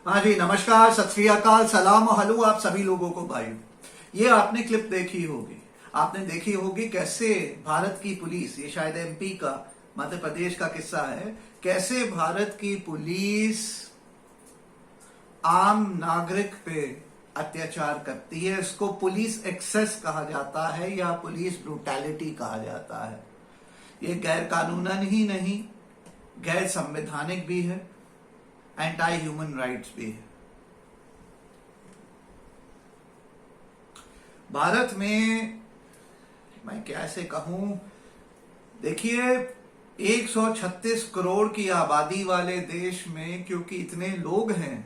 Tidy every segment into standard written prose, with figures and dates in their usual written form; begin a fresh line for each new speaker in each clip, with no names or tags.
हाँ जी, नमस्कार, सत श्री अकाल, सलाम और हलो आप सभी लोगों को भाई। ये आपने क्लिप देखी होगी, आपने देखी होगी कैसे भारत की पुलिस, ये शायद एमपी का, मध्य प्रदेश का किस्सा है, कैसे भारत की पुलिस आम नागरिक पे अत्याचार करती है। इसको पुलिस एक्सेस कहा जाता है या पुलिस ब्रूटैलिटी कहा जाता है। ये गैर कानूनन ही नहीं, गैर संवैधानिक भी है, एंटी ह्यूमन राइट्स भी है। भारत में मैं कैसे कहूं, देखिए 136 करोड़ की आबादी वाले देश में क्योंकि इतने लोग हैं,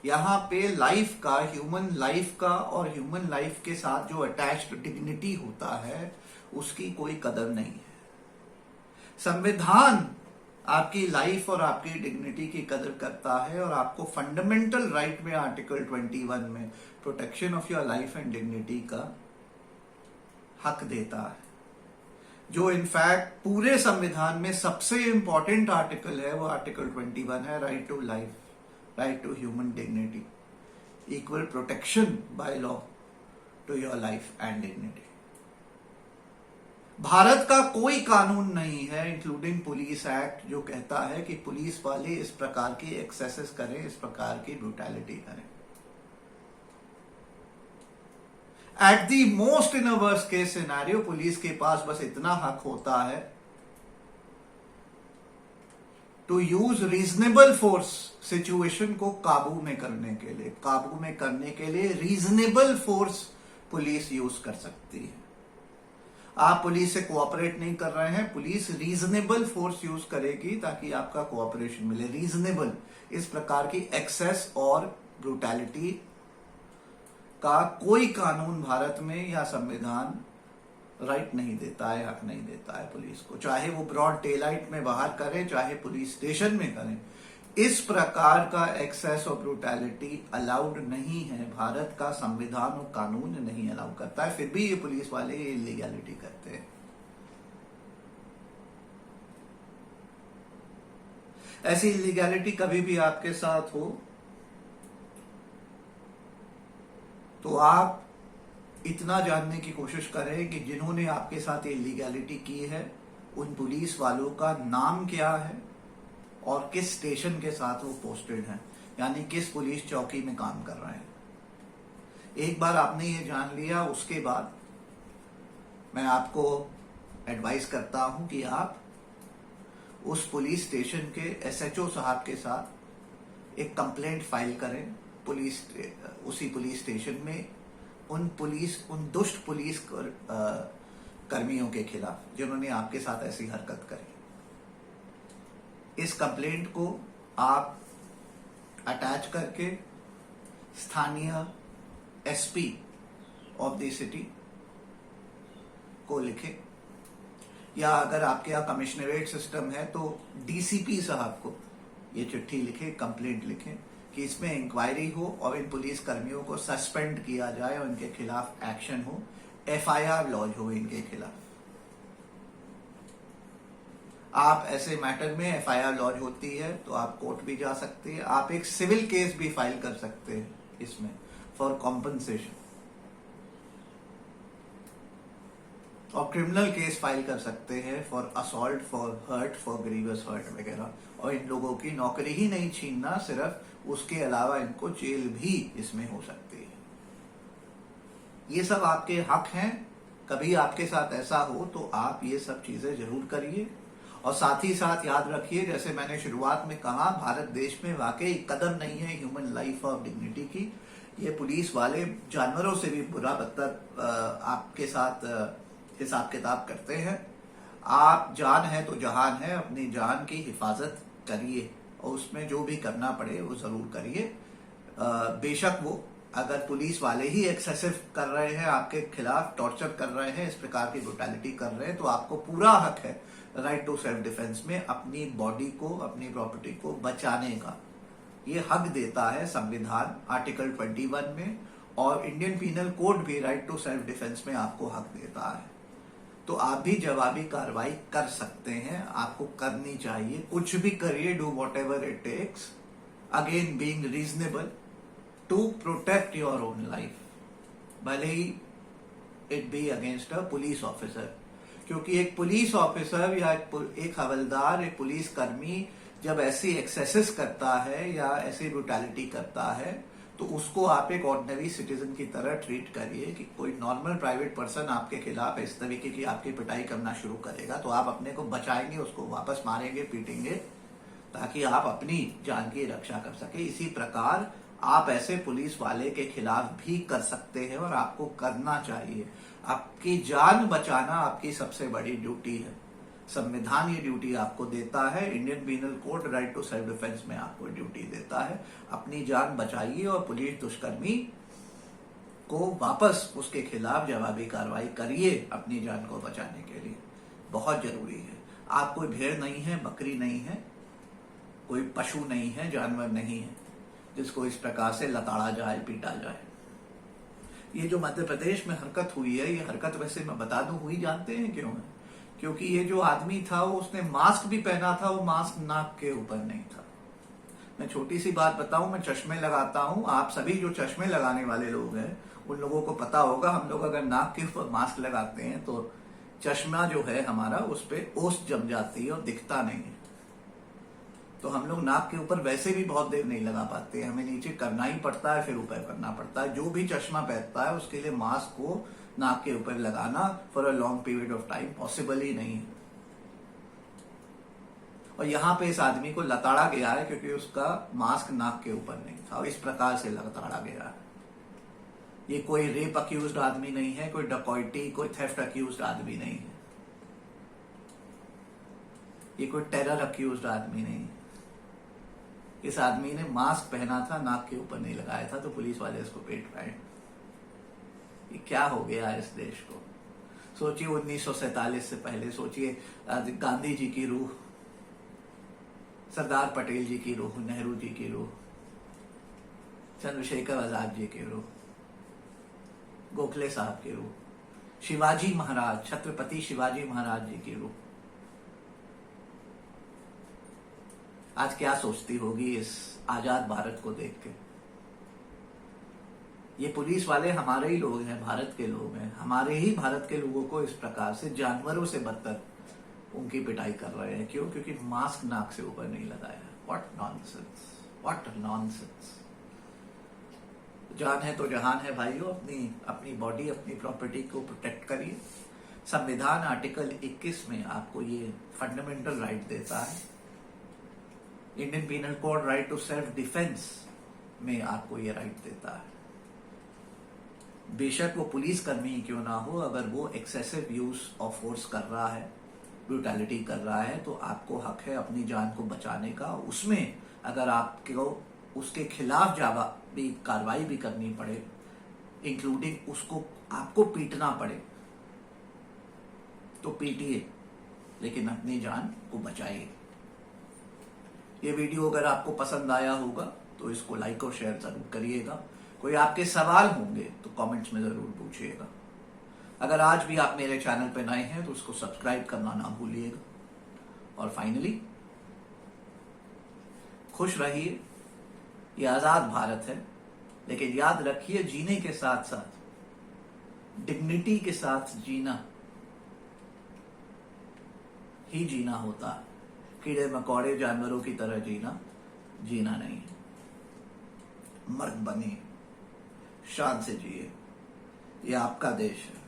यहां पे लाइफ का, ह्यूमन लाइफ का और ह्यूमन लाइफ के साथ जो अटैच्ड डिग्निटी होता है उसकी कोई कदर नहीं है। संविधान आपकी लाइफ और आपकी डिग्निटी की कदर करता है और आपको फंडामेंटल राइट में आर्टिकल 21 में protection of your life and dignity का हक देता है, जो इनफैक्ट पूरे संविधान में सबसे इंपॉर्टेंट आर्टिकल है। वो आर्टिकल 21 है, right to life, right to human dignity, equal protection by law to your life and dignity. Bharat का कोई कानून नहीं है, इंक्लूडिंग पुलिस एक्ट, जो कहता है कि पुलिस वाले इस प्रकार की एक्सेसेस करें, इस प्रकार की ब्रूटैलिटी करें। At the most in a worst case scenario police के पास बस इतना हक होता है to use reasonable force, situation को काबू में करने के लिए रीजनेबल फोर्स पुलिस यूज कर सकती है। आप पुलिस से कोऑपरेट नहीं कर रहे हैं, पुलिस रीजनेबल फोर्स यूज करेगी ताकि आपका कोऑपरेशन मिले। रीजनेबल, इस प्रकार की एक्सेस और ब्रूटैलिटी का कोई कानून भारत में या संविधान राइट नहीं देता है, हक नहीं देता है पुलिस को, चाहे वो ब्रॉड डे लाइट में बाहर करें, चाहे पुलिस स्टेशन में करें। इस प्रकार का एक्सेस और ब्रूटैलिटी अलाउड नहीं है, भारत का संविधान और कानून नहीं अलाउ करता है, फिर भी ये पुलिस वाले ये इलीगैलिटी करते हैं। ऐसी इलीगैलिटी कभी भी आपके साथ हो तो आप इतना जानने की कोशिश करें कि जिन्होंने आपके साथ ये इलीगैलिटी की है उन पुलिस वालों का नाम क्या है और किस स्टेशन के साथ वो पोस्टेड हैं, यानी किस पुलिस चौकी में काम कर रहे हैं। एक बार आपने ये जान लिया, उसके बाद मैं आपको एडवाइस करता हूं कि आप उस पुलिस स्टेशन के एसएचओ साहब के साथ एक कंप्लेंट फाइल करें, उसी पुलिस स्टेशन में उन दुष्ट पुलिस कर्मियों के खिलाफ जिन्होंने आपके साथ ऐसी हरकत करी। इस कंप्लेंट को आप अटैच करके स्थानीय एसपी ऑफ द सिटी को लिखें, या अगर आपके यहाँ कमिश्नरेट सिस्टम है तो डीसीपी साहब को ये चिट्ठी लिखें, कंप्लेंट लिखें कि इसमें इंक्वायरी हो और इन पुलिस कर्मियों को सस्पेंड किया जाए और इनके खिलाफ एक्शन हो, एफआईआर लॉन्च हो इनके खिलाफ। आप ऐसे मैटर में एफआईआर लॉन्च होती है तो आप कोर्ट भी जा सकते हैं, आप एक सिविल केस भी फाइल कर सकते हैं इसमें फॉर कॉम्पनसेशन, और क्रिमिनल केस फाइल कर सकते हैं for assault, for hurt, for grievous hurt वगैरह। और इन लोगों की नौकरी ही नहीं छीनना, सिर्फ उसके अलावा इनको जेल भी इसमें हो सकती है। ये सब आपके हक हैं। कभी आपके साथ ऐसा हो तो आप ये सब चीजें जरूर करिए, और साथ ही साथ याद रखिए, जैसे मैंने शुरुआत में कहा, भारत देश में वाकई कदर नहीं है ह्यूमन लाइफ और डिग्निटी की। ये पुलिस वाले जानवरों से भी बुरा बदतर आपके साथ हिसाब किताब करते हैं। आप जान है तो जहान है, अपनी जान की हिफाजत करिए और उसमें जो भी करना पड़े वो जरूर करिए। बेशक वो अगर पुलिस वाले ही एक्सेसिव कर रहे हैं, आपके खिलाफ टॉर्चर कर रहे हैं, इस प्रकार की ब्रूटैलिटी कर रहे हैं, तो आपको पूरा हक है राइट टू सेल्फ डिफेंस में अपनी बॉडी को, अपनी प्रॉपर्टी को बचाने का। ये हक देता है संविधान आर्टिकल 21 में, और इंडियन पीनल कोड भी राइट टू सेल्फ डिफेंस में आपको हक देता है। तो आप भी जवाबी कार्रवाई कर सकते हैं, आपको करनी चाहिए। कुछ भी करिए, do whatever it takes, again being reasonable to protect your own life, भले ही it be against a police officer. क्योंकि एक पुलिस ऑफिसर या एक हवलदार, एक पुलिस कर्मी जब ऐसी एक्सेसेस करता है या ऐसी ब्रुटैलिटी करता है तो उसको आप एक ऑर्डिनरी सिटीजन की तरह ट्रीट करिए। कि कोई नॉर्मल प्राइवेट पर्सन आपके खिलाफ इस तरीके की आपकी पिटाई करना शुरू करेगा तो आप अपने को बचाएंगे, उसको वापस मारेंगे, पीटेंगे, ताकि आप अपनी जान की रक्षा कर सके। इसी प्रकार आप ऐसे पुलिस वाले के खिलाफ भी कर सकते हैं और आपको करना चाहिए। आपकी जान बचाना आपकी सबसे बड़ी ड्यूटी है। संविधान ये ड्यूटी आपको देता है, Indian penal code right to self defence में आपको ड्यूटी देता है। अपनी जान बचाइए और पुलिस दुष्कर्मी को वापस उसके खिलाफ जवाबी कार्रवाई करिए अपनी जान को बचाने के लिए, बहुत जरूरी है। आप कोई भेड़ नहीं है, बकरी नहीं है, कोई पशु नहीं है, जानवर नहीं है जिसको इस प्रकार से लताड़ा जाए, पीटा जाए। ये जो मध्य प्रदेश में हरकत हुई है, ये हरकत वैसे मैं बता दूं हुई, जानते हैं क्यों है? क्योंकि ये जो आदमी था वो उसने मास्क भी पहना था, वो मास्क नाक के ऊपर नहीं था। मैं छोटी सी बात बताऊं, मैं चश्मे लगाता हूं, आप सभी जो चश्मे लगाने वाले लोग हैं उन लोगों को पता होगा, हम लोग अगर नाक के ऊपर मास्क लगाते हैं तो चश्मा जो है हमारा उस पर ओस जम जाती है और दिखता नहीं है। तो हम लोग नाक के ऊपर वैसे भी बहुत देर नहीं लगा पाते, हमें नीचे करना ही पड़ता है, फिर ऊपर करना पड़ता है। जो भी चश्मा पहनता है उसके लिए मास्क को नाक के ऊपर लगाना for a long period of time possible ही नहीं है। और यहां पे इस आदमी को लताड़ा गया है क्योंकि उसका मास्क नाक के ऊपर नहीं था, और इस प्रकार से लताड़ा गया है। ये कोई रेप अक्यूज्ड आदमी नहीं है, कोई डकॉइटी, कोई थेफ्ट अक्यूज्ड आदमी नहीं है, ये कोई टेरर अक्यूज्ड आदमी नहीं है। इस आदमी ने मास्क पहना था, नाक के ऊपर नहीं लगाया था, तो पुलिस वाले इसको पेट पाए। ये क्या हो गया इस देश को? सोचिए 1947 से पहले, सोचिए गांधी जी की रूह, सरदार पटेल जी की रूह, नेहरू जी की रूह, चंद्रशेखर आजाद जी की रूह, गोखले साहब की रूह, शिवाजी महाराज, छत्रपति शिवाजी महाराज जी की रूह। आज क्या सोचती होगी इस आजाद भारत को देख के? ये पुलिस वाले हमारे ही लोग हैं, भारत के लोग हैं, हमारे ही भारत के लोगों को इस प्रकार से जानवरों से बदतर उनकी पिटाई कर रहे हैं। क्यों? क्योंकि मास्क नाक से ऊपर नहीं लगाया। What nonsense, what nonsense. जान है तो जहान है भाइयों, अपनी बॉडी, अपनी प्रॉपर्टी को प्रोटेक्ट करिए। संविधान आर्टिकल 21 में आपको ये फंडामेंटल राइट देता है। Indian penal code right to self defence में आपको ये राइट देता है। बेशक वो पुलिस कर्मी क्यों ना हो, अगर वो एक्सेसिव यूज ऑफ फोर्स कर रहा है, ब्रूटैलिटी कर रहा है, तो आपको हक है अपनी जान को बचाने का। उसमें अगर आपको उसके खिलाफ जवाबी कार्रवाई भी करनी पड़े, इंक्लूडिंग उसको आपको पीटना पड़े, तो पीटिए, लेकिन अपनी जान को बचाइए। ये वीडियो अगर आपको पसंद आया होगा तो इसको लाइक और शेयर जरूर करिएगा। कोई आपके सवाल होंगे तो कमेंट्स में जरूर पूछिएगा। अगर आज भी आप मेरे चैनल पर नए हैं तो उसको सब्सक्राइब करना ना भूलिएगा। और फाइनली, खुश रहिए। ये आजाद भारत है, लेकिन याद रखिए जीने के साथ साथ डिग्निटी के साथ जीना ही जीना होता है। कीड़े मकोड़े जानवरों की तरह जीना नहीं है। मर्द बनिए, शान से जिए, ये आपका देश है।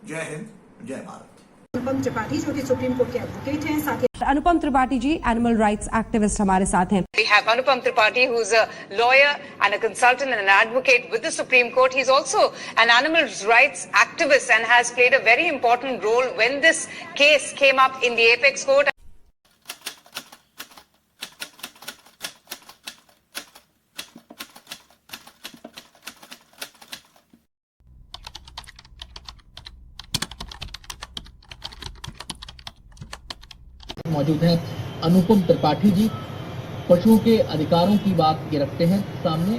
जय हिंद, जय भारत।
अनुपम त्रिपाठी जो कि सुप्रीम कोर्ट के एडवोकेट हैं, साथ ही
अनुपम Tripathi ji animal rights activist हमारे साथ हैं।
We have Anupam Tripathi, who's a lawyer and a consultant and an advocate with the Supreme Court. He's also an animal rights activist and has played a very important role when this case came up in the Apex Court.
मौजूद हैं अनुपम त्रिपाठी जी, पशुओं के अधिकारों की बात ये रखते हैं सामने,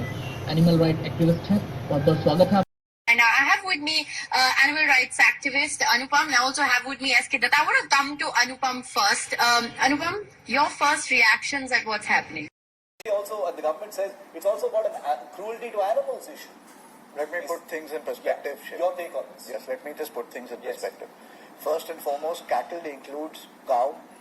एनिमल राइट एक्टिविस्ट हैं। बहुत बहुत स्वागत है।
And I have
have with me animal rights activist Anupam, and I also have with me SK Datta. I want to come to Anupam first. Anupam, your first reactions at what's happening?
Also, the government says it's also about a cruelty to animals issue.
Let me put things in perspective.
Yeah. Your take on this?
Yes, let me just put things in
Yes.
perspective. First and foremost, cattle includes cow,